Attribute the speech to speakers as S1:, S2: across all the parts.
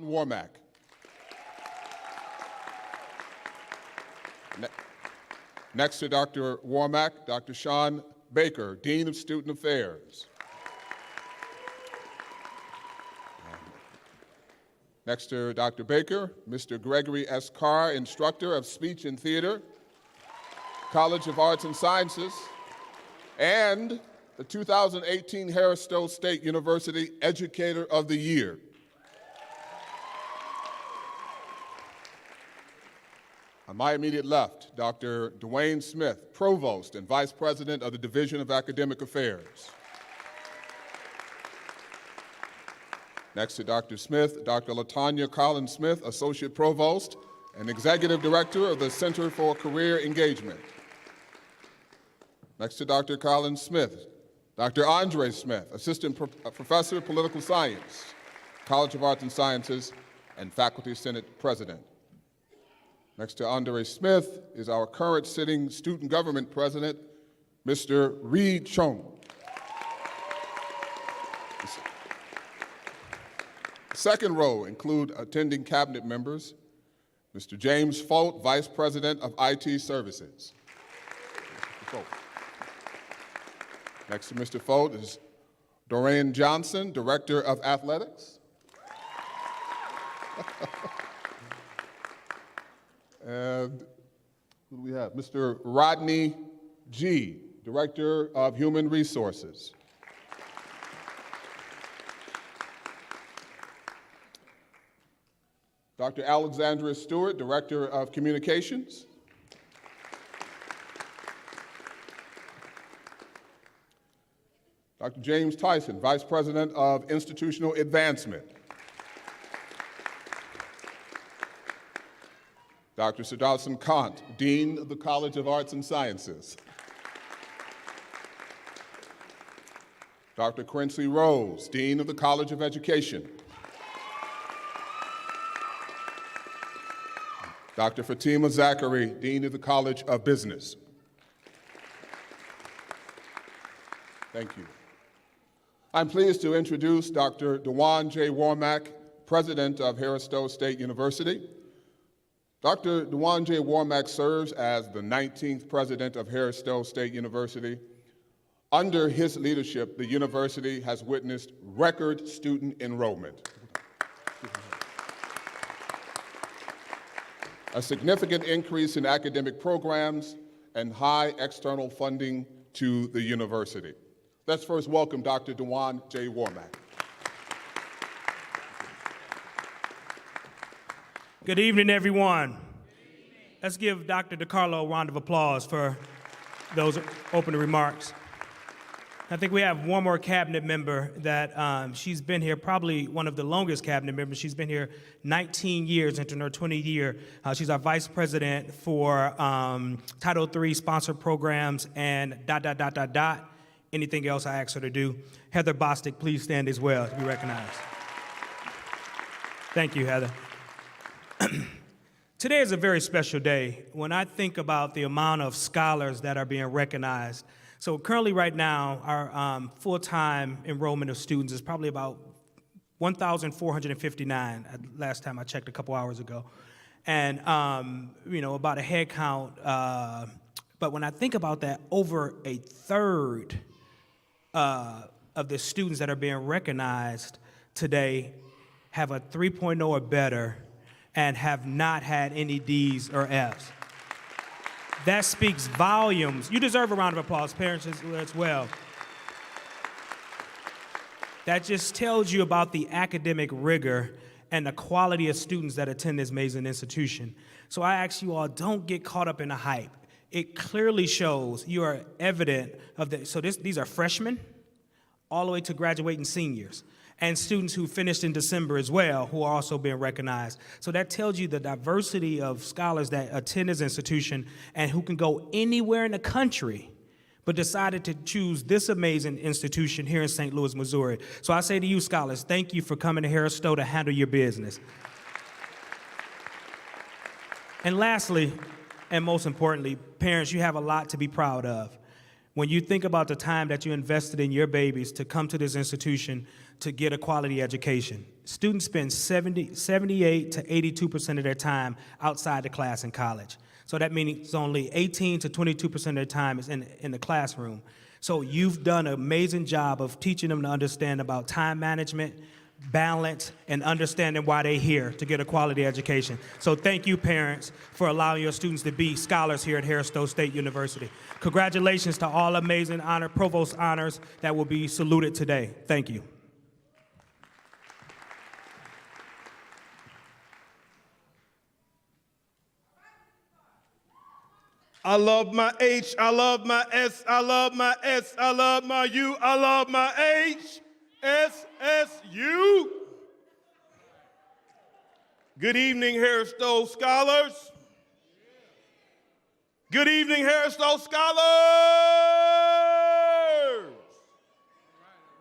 S1: Warmack. Next to Dr. Warmack, Dr. Sean Baker, Dean of Student Affairs. Next to Dr. Baker, Mr. Gregory S. Carr, Instructor of Speech and Theater, College of Arts and Sciences, and the 2018 Harris-Stowe State University Educator of the Year. On my immediate left, Dr. Dwayne Smith, Provost and Vice President of the Division of Academic Affairs. Next to Dr. Smith, Dr. LaTanya Collins Smith, Associate Provost and Executive Director of the Center for Career Engagement. Next to Dr. Collins Smith, Dr. Andre Smith, Assistant Professor of Political Science, College of Arts and Sciences, and Faculty Senate President. Next to Andre Smith is our current sitting Student Government President, Mr. Reed Chung. The second row include attending cabinet members, Mr. James Folt, Vice President of IT Services. Next to Mr. Folt is Doreen Johnson, Director of Athletics. And who do we have? Mr. Rodney G., Director of Human Resources. Dr. Alexandra Stewart, Director of Communications. Dr. James Tyson, Vice President of Institutional Advancement. Dr. Siddharthan Kant, Dean of the College of Arts and Sciences. Dr. Quincy Rose, Dean of the College of Education. Dr. Fatima Zachary, Dean of the College of Business. Thank you. I'm pleased to introduce Dr. Dewan J. Warmack, President of Harris-Stowe State University. Dr. Dewan J. Warmack serves as the 19th president of Harris-Stowe State University. Under his leadership, the university has witnessed record student enrollment, a significant increase in academic programs, and high external funding to the university. Let's first welcome Dr. Dewan J. Warmack.
S2: Good evening, everyone. Let's give Dr. DiCarlo a round of applause for those opening remarks. I think we have one more cabinet member that she's been here, probably one of the longest cabinet members. She's been here 19 years into her 20th year. She's our vice president for Title III sponsored programs and ... Anything else I ask her to do. Heather Bostic, please stand as well to be recognized. Thank you, Heather. Today is a very special day when I think about the amount of scholars that are being recognized. So currently right now, our full-time enrollment of students is probably about 1,459, last time I checked a couple hours ago. And, about a head count. But when I think about that, over a third of the students that are being recognized today have a 3.0 or better and have not had any D's or F's. That speaks volumes. You deserve a round of applause, parents as well. That just tells you about the academic rigor and the quality of students that attend this amazing institution. So I ask you all, don't get caught up in the hype. It clearly shows you are evident of that. So these are freshmen all the way to graduating seniors, and students who finished in December as well, who are also being recognized. So that tells you the diversity of scholars that attend this institution and who can go anywhere in the country, but decided to choose this amazing institution here in St. Louis, Missouri. So I say to you, scholars, thank you for coming to Harris-Stowe to handle your business. And lastly, and most importantly, parents, you have a lot to be proud of. When you think about the time that you invested in your babies to come to this institution to get a quality education, students spend 78 to 82% of their time outside the class in college. So that means only 18 to 22% of their time is in the classroom. So you've done an amazing job of teaching them to understand about time management, balance, and understanding why they're here to get a quality education. So thank you, parents, for allowing your students to be scholars here at Harris-Stowe State University. Congratulations to all amazing Provost honors that will be saluted today. Thank you.
S3: I love my H, I love my S, I love my S, I love my U, I love my HSSU. Good evening, Harris-Stowe scholars. Good evening, Harris-Stowe scholars.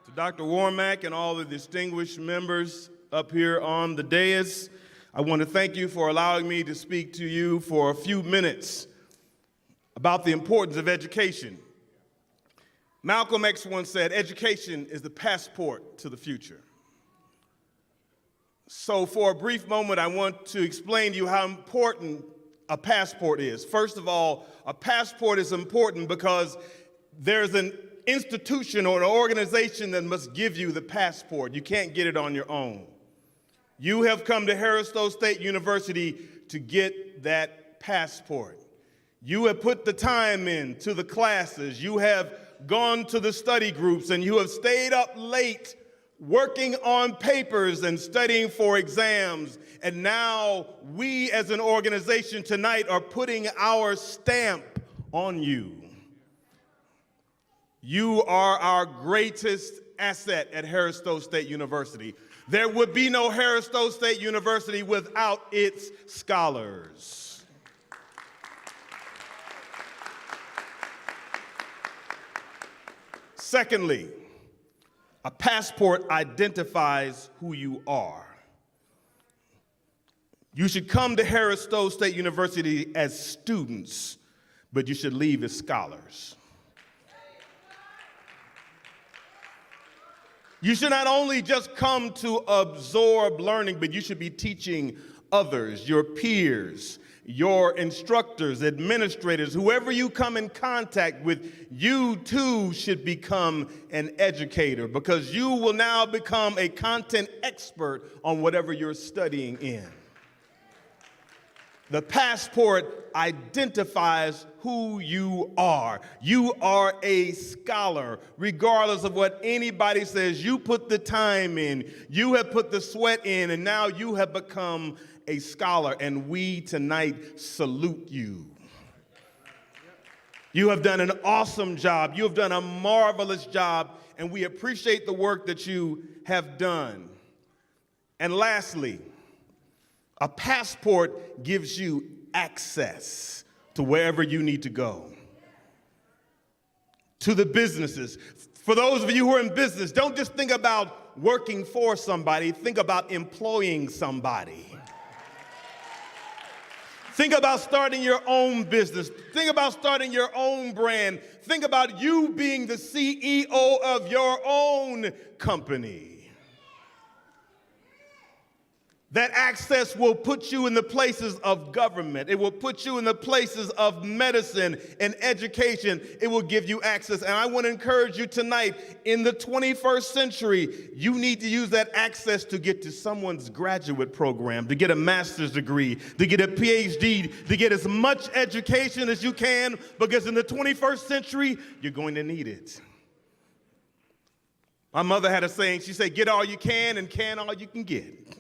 S3: To Dr. Warmack and all the distinguished members up here on the dais, I want to thank you for allowing me to speak to you for a few minutes about the importance of education. Malcolm X once said, education is the passport to the future. So for a brief moment, I want to explain to you how important a passport is. First of all, a passport is important because there's an institution or an organization that must give you the passport. You can't get it on your own. You have come to Harris-Stowe State University to get that passport. You have put the time into the classes. You have gone to the study groups, and you have stayed up late working on papers and studying for exams. And now we as an organization tonight are putting our stamp on you. You are our greatest asset at Harris-Stowe State University. There would be no Harris-Stowe State University without its scholars. Secondly, a passport identifies who you are. You should come to Harris-Stowe State University as students, but you should leave as scholars. You should not only just come to absorb learning, but you should be teaching others, your peers, your instructors, administrators, whoever you come in contact with. You too should become an educator, because you will now become a content expert on whatever you're studying in. The passport identifies who you are. You are a scholar, regardless of what anybody says. You put the time in, you have put the sweat in, and now you have become a scholar, and we tonight salute you. You have done an awesome job. You have done a marvelous job, and we appreciate the work that you have done. And lastly, a passport gives you access to wherever you need to go. To the businesses. For those of you who are in business, don't just think about working for somebody, think about employing somebody. Think about starting your own business. Think about starting your own brand. Think about you being the CEO of your own company. That access will put you in the places of government. It will put you in the places of medicine and education. It will give you access. And I want to encourage you tonight, in the 21st century, you need to use that access to get to someone's graduate program, to get a master's degree, to get a PhD, to get as much education as you can, because in the 21st century, you're going to need it. My mother had a saying. She said, get all you can and can all you can get.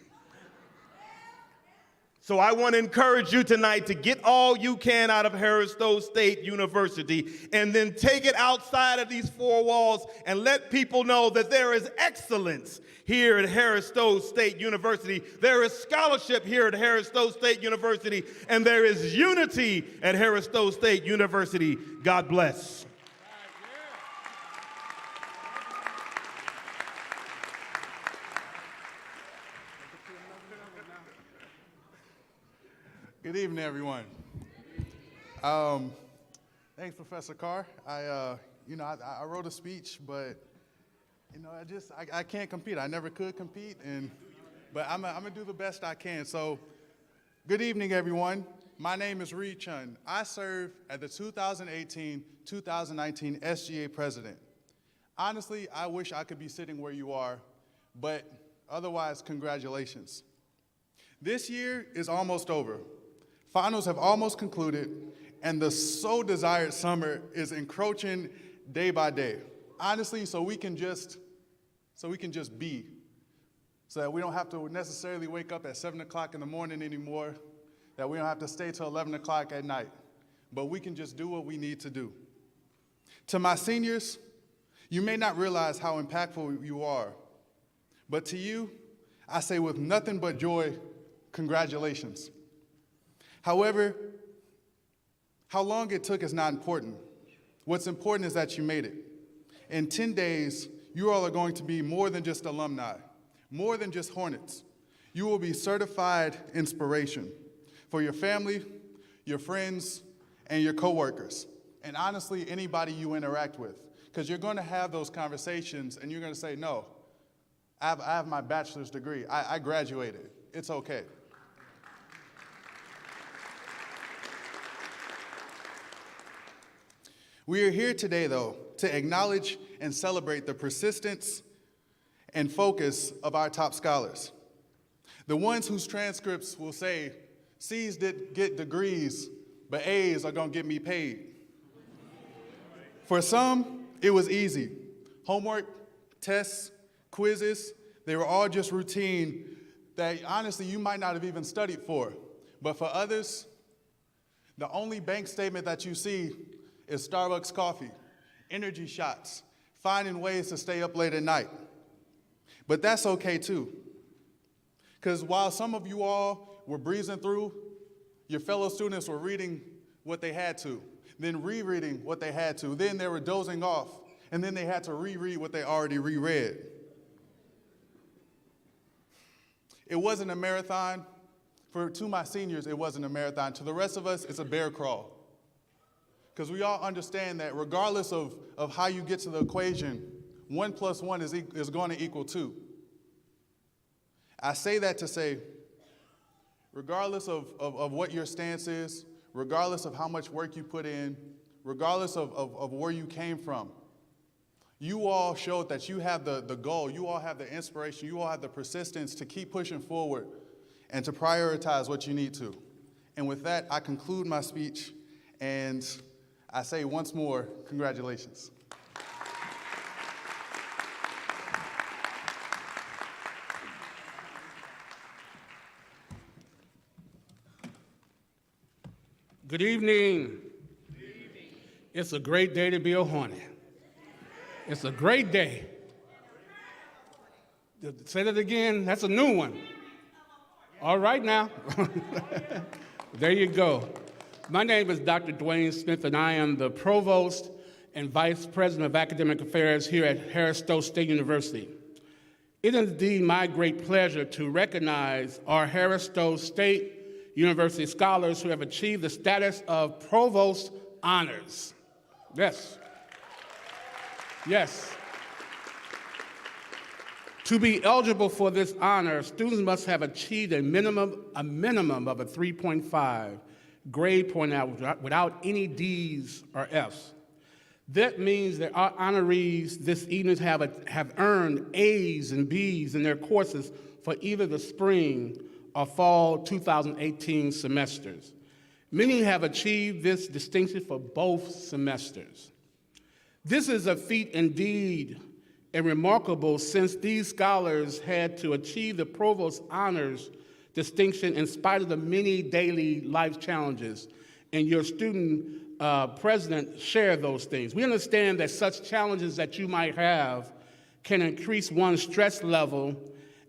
S3: So I want to encourage you tonight to get all you can out of Harris-Stowe State University, and then take it outside of these four walls and let people know that there is excellence here at Harris-Stowe State University. There is scholarship here at Harris-Stowe State University, and there is unity at Harris-Stowe State University. God bless.
S4: Good evening, everyone. Thanks, Professor Carr. I wrote a speech, but, I can't compete. I never could compete, but I'm gonna do the best I can. So, good evening, everyone. My name is Reed Chun. I serve as the 2018-2019 SGA president. Honestly, I wish I could be sitting where you are, but otherwise, congratulations. This year is almost over. Finals have almost concluded, and the so-desired summer is encroaching day by day. Honestly, so we can just be, so that we don't have to necessarily wake up at 7 o'clock in the morning anymore, that we don't have to stay till 11 o'clock at night, but we can just do what we need to do. To my seniors, you may not realize how impactful you are, but to you, I say with nothing but joy, congratulations. However, how long it took is not important. What's important is that you made it. In 10 days, you all are going to be more than just alumni, more than just Hornets. You will be certified inspiration for your family, your friends, and your coworkers, and honestly, anybody you interact with, because you're going to have those conversations and you're going to say, no, I have my bachelor's degree. I graduated. It's okay. We are here today, though, to acknowledge and celebrate the persistence and focus of our top scholars. The ones whose transcripts will say, C's did get degrees, but A's are gonna get me paid. For some, it was easy. Homework, tests, quizzes, they were all just routine that honestly you might not have even studied for. But for others, the only bank statement that you see is Starbucks coffee, energy shots, finding ways to stay up late at night. But that's okay too. Because while some of you all were breezing through, your fellow students were reading what they had to, then rereading what they had to, then they were dozing off, and then they had to reread what they already reread. It wasn't a marathon. To my seniors, it wasn't a marathon. To the rest of us, it's a bear crawl. Because we all understand that regardless of how you get to the equation, 1 + 1 is going to equal 2. I say that to say, regardless of what your stance is, regardless of how much work you put in, regardless of where you came from, you all showed that you have the goal, you all have the inspiration, you all have the persistence to keep pushing forward and to prioritize what you need to. And with that, I conclude my speech, and I say once more, congratulations.
S5: Good evening. It's a great day to be a Hornet. It's a great day. Say that again, that's a new one. All right now. There you go. My name is Dr. Dwayne Smith, and I am the Provost and Vice President of Academic Affairs here at Harris-Stowe State University. It is indeed my great pleasure to recognize our Harris-Stowe State University scholars who have achieved the status of Provost Honors. Yes. Yes. To be eligible for this honor, students must have achieved a minimum of a 3.5 grade point average without any D's or F's. That means that our honorees this evening have earned A's and B's in their courses for either the spring or fall 2018 semesters. Many have achieved this distinction for both semesters. This is a feat indeed and remarkable, since these scholars had to achieve the Provost Honors distinction in spite of the many daily life challenges, and your student president shared those things. We understand that such challenges that you might have can increase one's stress level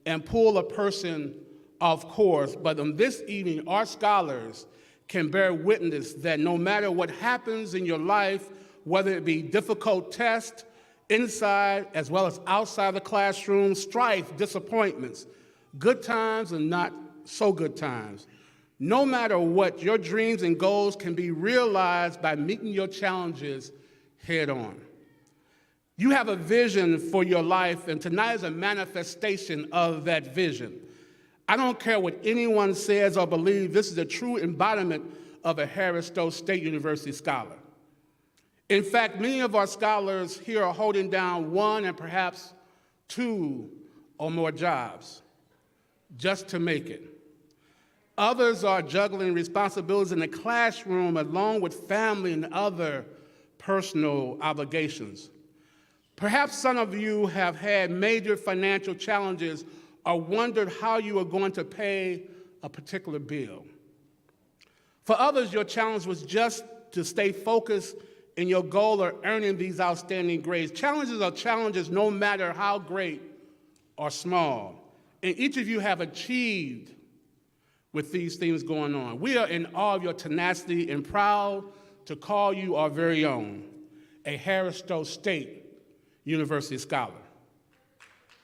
S5: and pull a person off course, but on this evening, our scholars can bear witness that no matter what happens in your life, whether it be difficult tests, inside as well as outside the classroom, strife, disappointments, good times and not so good times. No matter what, your dreams and goals can be realized by meeting your challenges head on. You have a vision for your life, and tonight is a manifestation of that vision. I don't care what anyone says or believes, this is a true embodiment of a Harris-Stowe State University scholar. In fact, many of our scholars here are holding down one and perhaps two or more jobs just to make it. Others are juggling responsibilities in the classroom along with family and other personal obligations. Perhaps some of you have had major financial challenges or wondered how you are going to pay a particular bill. For others, your challenge was just to stay focused in your goal of earning these outstanding grades. Challenges are challenges no matter how great or small. And each of you have achieved with these things going on. We are in awe of your tenacity and proud to call you our very own, a Harris-Stowe State University scholar.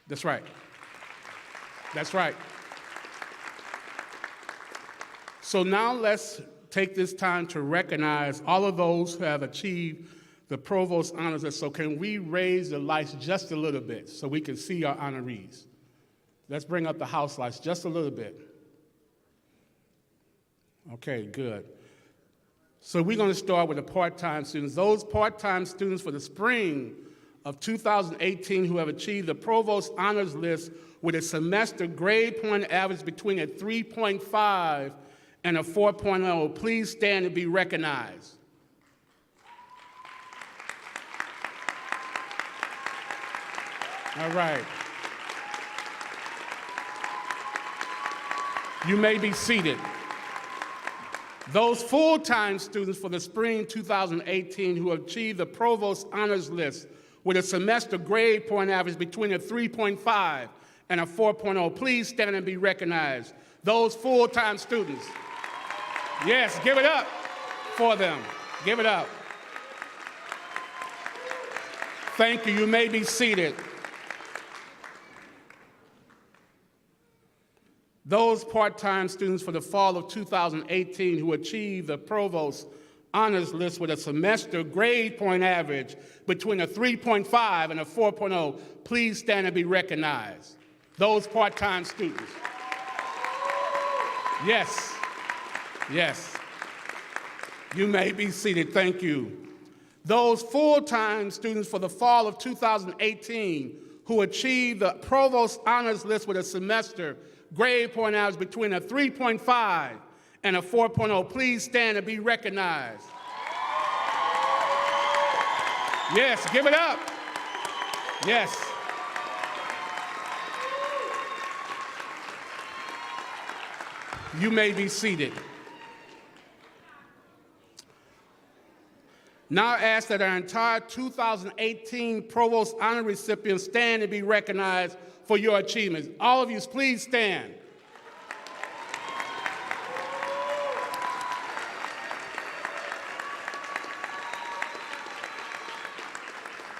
S5: That's right. That's right. So now let's take this time to recognize all of those who have achieved the Provost honors list. So can we raise the lights just a little bit so we can see our honorees? Let's bring up the house lights just a little bit. Okay, good. So we're going to start with the part-time students. Those part-time students for the spring of 2018 who have achieved the Provost honors list with a semester grade point average between a 3.5 and a 4.0, please stand and be recognized. All right. You may be seated. Those full-time students for the spring 2018 who achieved the Provost honors list with a semester grade point average between a 3.5 and a 4.0, please stand and be recognized. Those full-time students. Yes, give it up for them. Give it up. Thank you. You may be seated. Those part-time students for the fall of 2018 who achieved the Provost honors list with a semester grade point average between a 3.5 and a 4.0, please stand and be recognized. Those part-time students. Yes. Yes. You may be seated. Thank you. Those full-time students for the fall of 2018 who achieved the Provost honors list with a semester grade point average between a 3.5 and a 4.0, please stand and be recognized. Yes, give it up. Yes. You may be seated. Now I ask that our entire 2018 Provost honor recipients stand and be recognized for your achievements. All of you, please stand.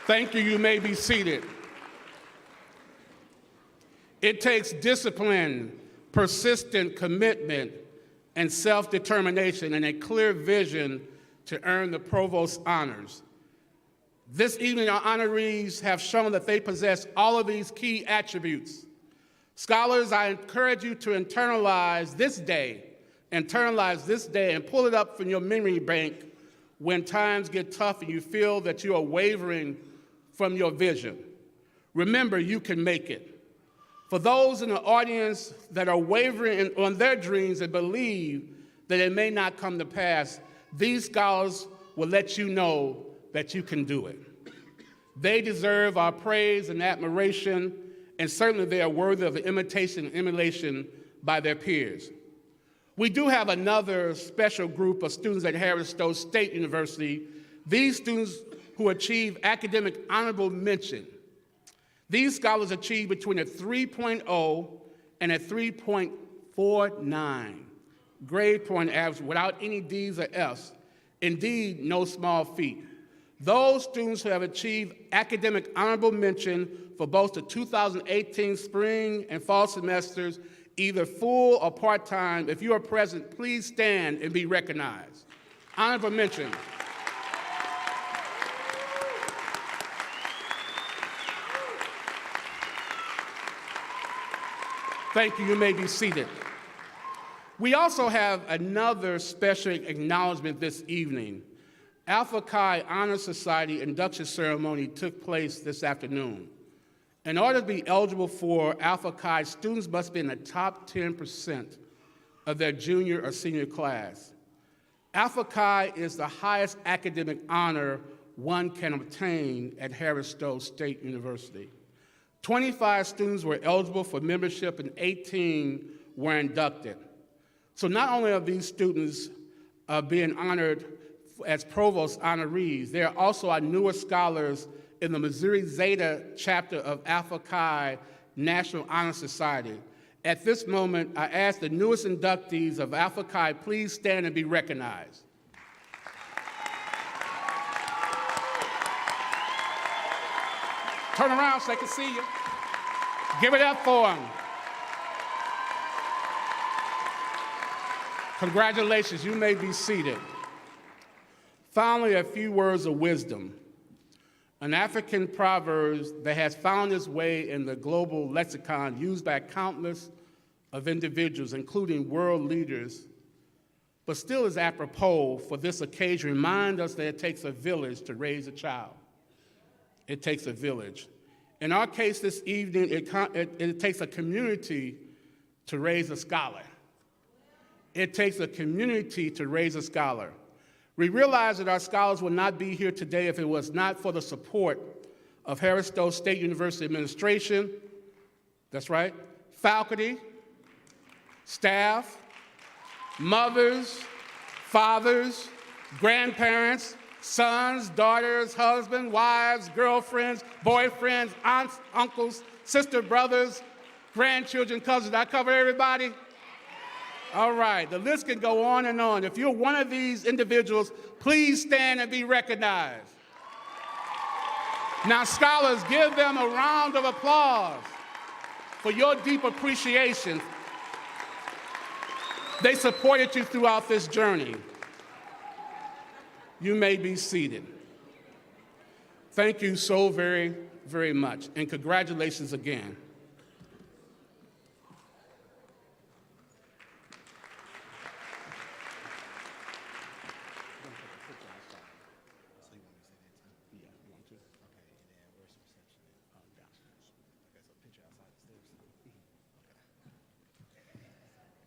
S5: Thank you. You may be seated. It takes discipline, persistent commitment, and self-determination and a clear vision to earn the Provost honors. This evening, our honorees have shown that they possess all of these key attributes. Scholars, I encourage you to internalize this day and pull it up from your memory bank when times get tough and you feel that you are wavering from your vision. Remember, you can make it. For those in the audience that are wavering on their dreams and believe that it may not come to pass, these scholars will let you know that you can do it. They deserve our praise and admiration, and certainly they are worthy of imitation and emulation by their peers. We do have another special group of students at Harris-Stowe State University, these students who achieve academic honorable mention. These scholars achieve between a 3.0 and a 3.49 grade point average without any D's or F's. Indeed, no small feat. Those students who have achieved academic honorable mention for both the 2018 spring and fall semesters, either full or part-time, if you are present, please stand and be recognized. Honorable mention. Thank you. You may be seated. We also have another special acknowledgement this evening. Alpha Chi Honor Society induction ceremony took place this afternoon. In order to be eligible for Alpha Chi, students must be in the top 10% of their junior or senior class. Alpha Chi is the highest academic honor one can obtain at Harris-Stowe State University. 25 students were eligible for membership and 18 were inducted. So not only are these students being honored as Provost honorees, they are also our newest scholars in the Missouri Zeta chapter of Alpha Chi National Honor Society. At this moment, I ask the newest inductees of Alpha Chi please stand and be recognized. Turn around so they can see you. Give it up for them. Congratulations, you may be seated. Finally, a few words of wisdom. An African proverb that has found its way in the global lexicon used by countless of individuals, including world leaders, but still is apropos for this occasion, remind us that it takes a village to raise a child. It takes a village. In our case this evening, it takes a community to raise a scholar. It takes a community to raise a scholar. We realize that our scholars would not be here today if it was not for the support of Harris-Stowe State University administration, that's right, faculty, staff, mothers, fathers, grandparents, sons, daughters, husbands, wives, girlfriends, boyfriends, aunts, uncles, sister, brothers, grandchildren, cousins. Did I cover everybody? All right, the list can go on and on. If you're one of these individuals, please stand and be recognized. Now, scholars, give them a round of applause for your deep appreciation. They supported you throughout this journey. You may be seated. Thank you so very, very much, and congratulations again.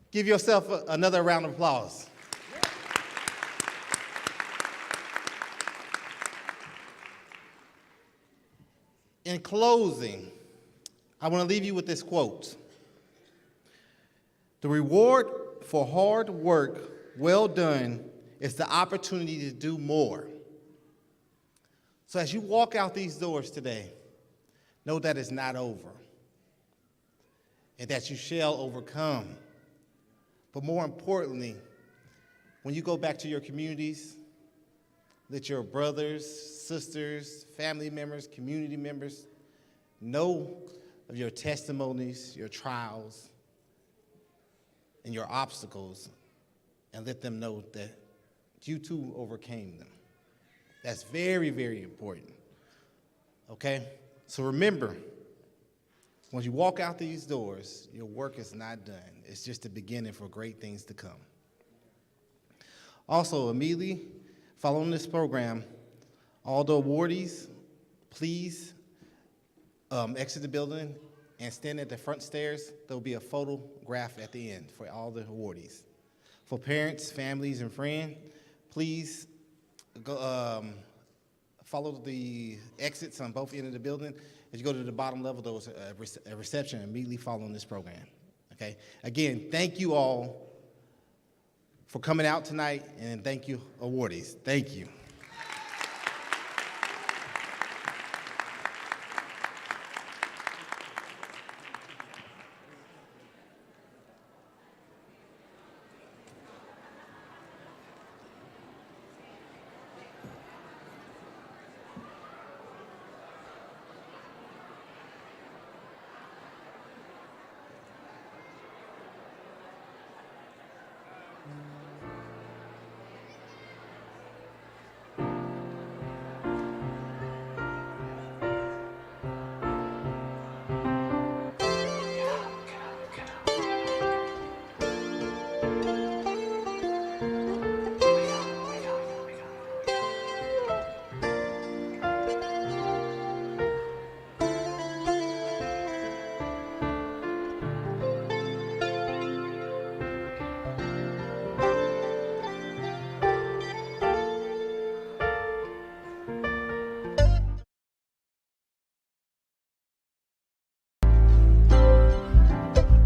S6: Give yourself another round of applause. In closing, I want to leave you with this quote. The reward for hard work well done is the opportunity to do more. So as you walk out these doors today, know that it's not over and that you shall overcome. But more importantly, when you go back to your communities, let your brothers, sisters, family members, community members know of your testimonies, your trials, and your obstacles, and let them know that you too overcame them. That's very, very important, okay? So remember, when you walk out these doors, your work is not done. It's just the beginning for great things to come. Also, immediately following this program, all the awardees, please exit the building and stand at the front stairs. There'll be a photograph at the end for all the awardees. For parents, families, and friends, please go, follow the exits on both ends of the building. As you go to the bottom level, there's a reception immediately following this program, okay? Again, thank you all for coming out tonight, and thank you, awardees. Thank you.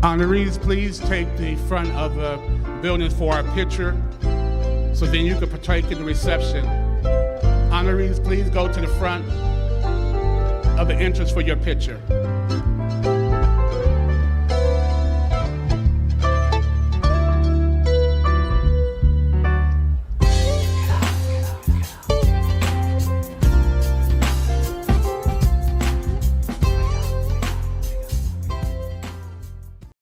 S5: Honorees, please take the front of the building for our picture, so then you can partake in the reception. Honorees, please go to the front of the entrance for your picture.